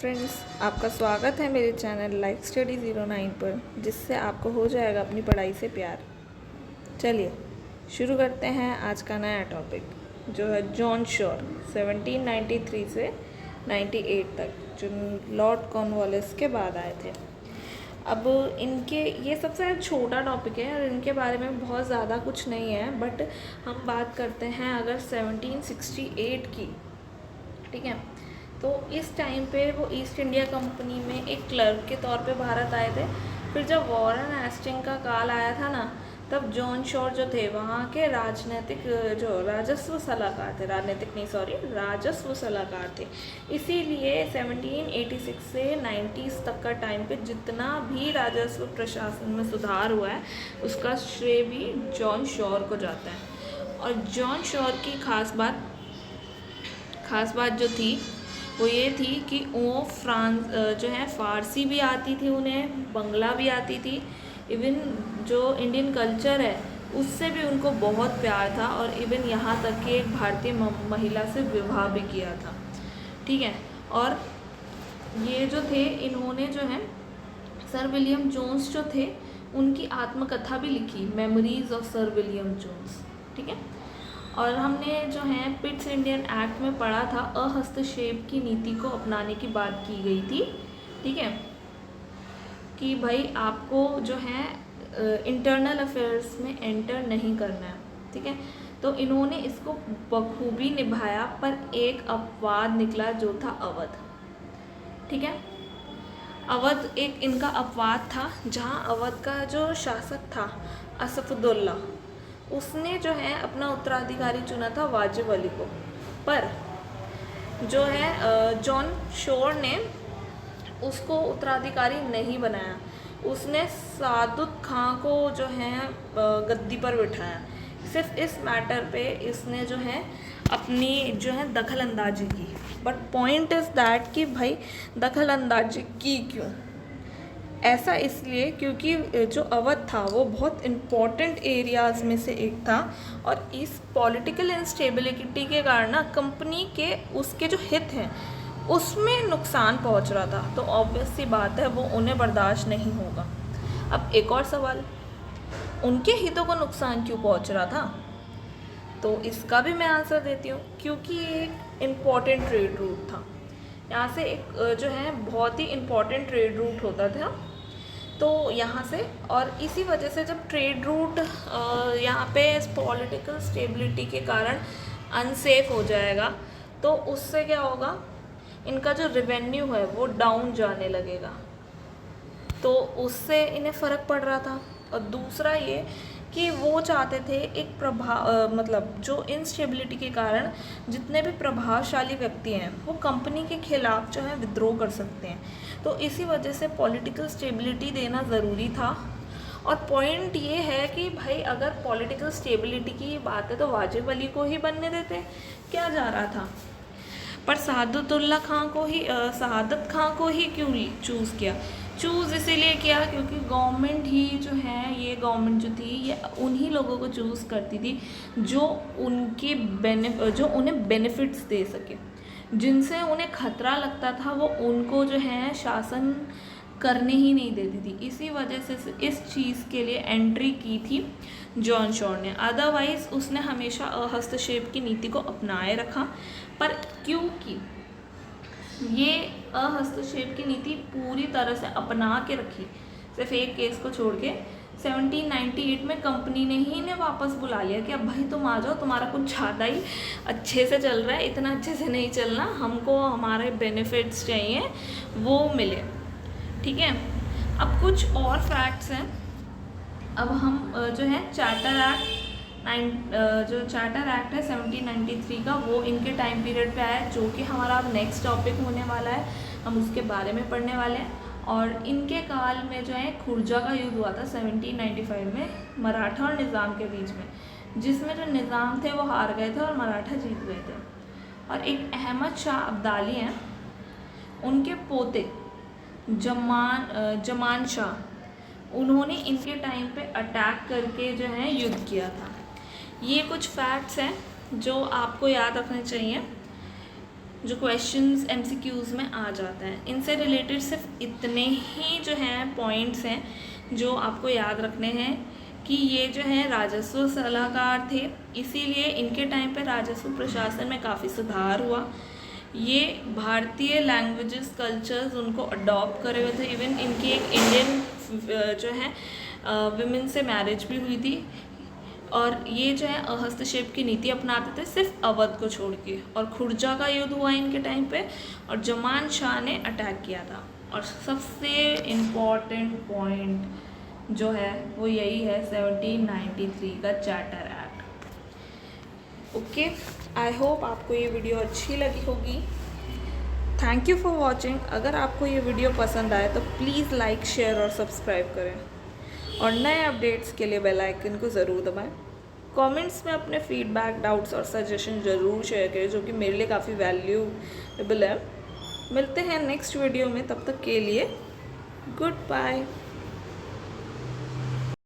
Friends, आपका स्वागत है मेरे चैनल लाइफ स्टडी 09 पर, जिससे आपको हो जाएगा अपनी पढ़ाई से प्यार। चलिए शुरू करते हैं आज का नया टॉपिक, जो है जॉन शॉर 1793 से 98 तक, जो लॉर्ड कॉर्नवालिस के बाद आए थे। अब इनके ये सबसे छोटा टॉपिक है और इनके बारे में बहुत ज़्यादा कुछ नहीं है, बट हम बात करते हैं अगर 1768 की, ठीक है। तो इस टाइम पे वो ईस्ट इंडिया कंपनी में एक क्लर्क के तौर पे भारत आए थे। फिर जब वॉरेन हेस्टिंग का काल आया था ना, तब जॉन शॉर जो थे वहाँ के राजनीतिक जो राजस्व सलाहकार थे, राजस्व सलाहकार थे। इसीलिए 1786 से 90s तक का टाइम पे जितना भी राजस्व प्रशासन में सुधार हुआ है, उसका श्रेय भी जॉन शॉर को जाता है। और जॉन शॉर की खास बात जो थी वो ये थी कि वो जो है फ़ारसी भी आती थी, उन्हें बंगला भी आती थी, इवन जो इंडियन कल्चर है उससे भी उनको बहुत प्यार था, और इवन यहाँ तक कि एक भारतीय महिला से विवाह भी किया था, ठीक है। और ये जो थे, इन्होंने जो है सर विलियम जोन्स जो थे उनकी आत्मकथा भी लिखी, memories of Sir William Jones, ठीक है। और हमने जो है पिट्स इंडियन एक्ट में पढ़ा था, अहस्तक्षेप की नीति को अपनाने की बात की गई थी, ठीक है, कि भाई आपको जो है इंटरनल अफेयर्स में एंटर नहीं करना है, ठीक है। तो इन्होंने इसको बखूबी निभाया, पर एक अपवाद निकला जो था अवध, ठीक है। अवध एक इनका अपवाद था, जहाँ अवध का जो शासक था असफुद्दौला, उसने जो है अपना उत्तराधिकारी चुना था वाजिब अली को, पर जो है जॉन शॉर ने उसको उत्तराधिकारी नहीं बनाया। उसने सादुत खां को जो है गद्दी पर बिठाया। सिर्फ इस मैटर पे इसने जो है अपनी जो है दखल अंदाजी की, बट पॉइंट इज़ दैट कि भाई दखल अंदाजी की क्यों? ऐसा इसलिए क्योंकि जो अवध था वो बहुत इम्पॉर्टेंट एरियाज़ में से एक था, और इस पॉलिटिकल इंस्टेबिलिटी के कारण ना कंपनी के उसके जो हित हैं उसमें नुकसान पहुंच रहा था। तो ऑब्वियस सी बात है वो उन्हें बर्दाश्त नहीं होगा। अब एक और सवाल, उनके हितों को नुकसान क्यों पहुंच रहा था? तो इसका भी मैं आंसर देती हूँ, क्योंकि ये एक इम्पॉर्टेंट ट्रेड रूट था। यहाँ से एक जो है बहुत ही इम्पॉर्टेंट ट्रेड रूट होता था, तो यहाँ से, और इसी वजह से जब ट्रेड रूट यहाँ पे पॉलिटिकल स्टेबिलिटी के कारण अनसेफ हो जाएगा, तो उससे क्या होगा, इनका जो रेवेन्यू है वो डाउन जाने लगेगा, तो उससे इन्हें फ़र्क पड़ रहा था। और दूसरा ये कि वो चाहते थे एक मतलब जो इंस्टेबिलिटी के कारण जितने भी प्रभावशाली व्यक्ति हैं वो कंपनी के खिलाफ जो है विद्रोह कर सकते हैं, तो इसी वजह से पॉलिटिकल स्टेबिलिटी देना ज़रूरी था। और पॉइंट ये है कि भाई अगर पॉलिटिकल स्टेबिलिटी की बात है तो वाजिब अली को ही बनने देते, क्या जा रहा था? पर शहादत खां को ही क्यों चूज़ किया? चूज़ इसीलिए किया क्योंकि गवर्नमेंट ही जो है, ये गवर्नमेंट जो थी ये उन्हीं लोगों को चूज़ करती थी जो उन्हें बेनिफिट्स दे सके। जिनसे उन्हें खतरा लगता था वो उनको जो है शासन करने ही नहीं देती थी। इसी वजह से इस चीज़ के लिए एंट्री की थी जॉन शॉर ने। अदरवाइज़ उसने हमेशा हस्तक्षेप की नीति को अपनाए रखा, पर क्योंकि ये हस्तक्षेप की नीति पूरी तरह से अपना के रखी, सिर्फ एक केस को छोड़ के 1798 में कंपनी ने ही इन्हें वापस बुला लिया कि अब भाई तुम आ जाओ, तुम्हारा कुछ ज़्यादा ही अच्छे से चल रहा है, इतना अच्छे से नहीं चलना, हमको हमारे बेनिफिट्स चाहिए वो मिले, ठीक है। अब कुछ और फैक्ट्स हैं। अब हम जो है जो चार्टर एक्ट है 1793 का, वो इनके टाइम पीरियड पे आया, जो कि हमारा अब नेक्स्ट टॉपिक होने वाला है, हम उसके बारे में पढ़ने वाले हैं। और इनके काल में जो है खुर्जा का युद्ध हुआ था 1795 में मराठा और निज़ाम के बीच में, जिसमें जो निज़ाम थे वो हार गए थे और मराठा जीत गए थे। और एक अहमद शाह अब्दाली हैं, उनके पोते जमान शाह, उन्होंने इनके टाइम पे अटैक करके जो है युद्ध किया था। ये कुछ फैक्ट्स हैं जो आपको याद रखने चाहिए। जो क्वेश्चंस MCQs में आ जाता है। इनसे रिलेटेड सिर्फ इतने ही जो हैं पॉइंट्स हैं जो आपको याद रखने हैं कि ये जो है राजस्व सलाहकार थे, इसीलिए इनके टाइम पे राजस्व प्रशासन में काफ़ी सुधार हुआ। ये भारतीय लैंग्वेजेस कल्चर्स उनको अडॉप्ट करे हुए थे। इवन इनकी एक इंडियन जो है विमेन से मैरिज भी हुई थी। और ये जो है हस्तक्षेप की नीति अपनाते थे सिर्फ अवध को छोड़ के। और खुर्जा का युद्ध हुआ इनके टाइम पे और जमान शाह ने अटैक किया था। और सबसे इम्पॉर्टेंट पॉइंट जो है वो यही है 1793 का charter act. Okay, I hope आपको ये वीडियो अच्छी लगी होगी। Thank you for watching. अगर आपको ये वीडियो पसंद आए तो प्लीज़ लाइक, शेयर और सब्सक्राइब करें और नए अपडेट्स के लिए बेल आइकन को ज़रूर दबाएं। कमेंट्स में अपने फीडबैक, डाउट्स और सजेशन ज़रूर शेयर करें, जो कि मेरे लिए काफ़ी वैल्यूएबल है। मिलते हैं नेक्स्ट वीडियो में, तब तक के लिए गुड बाय।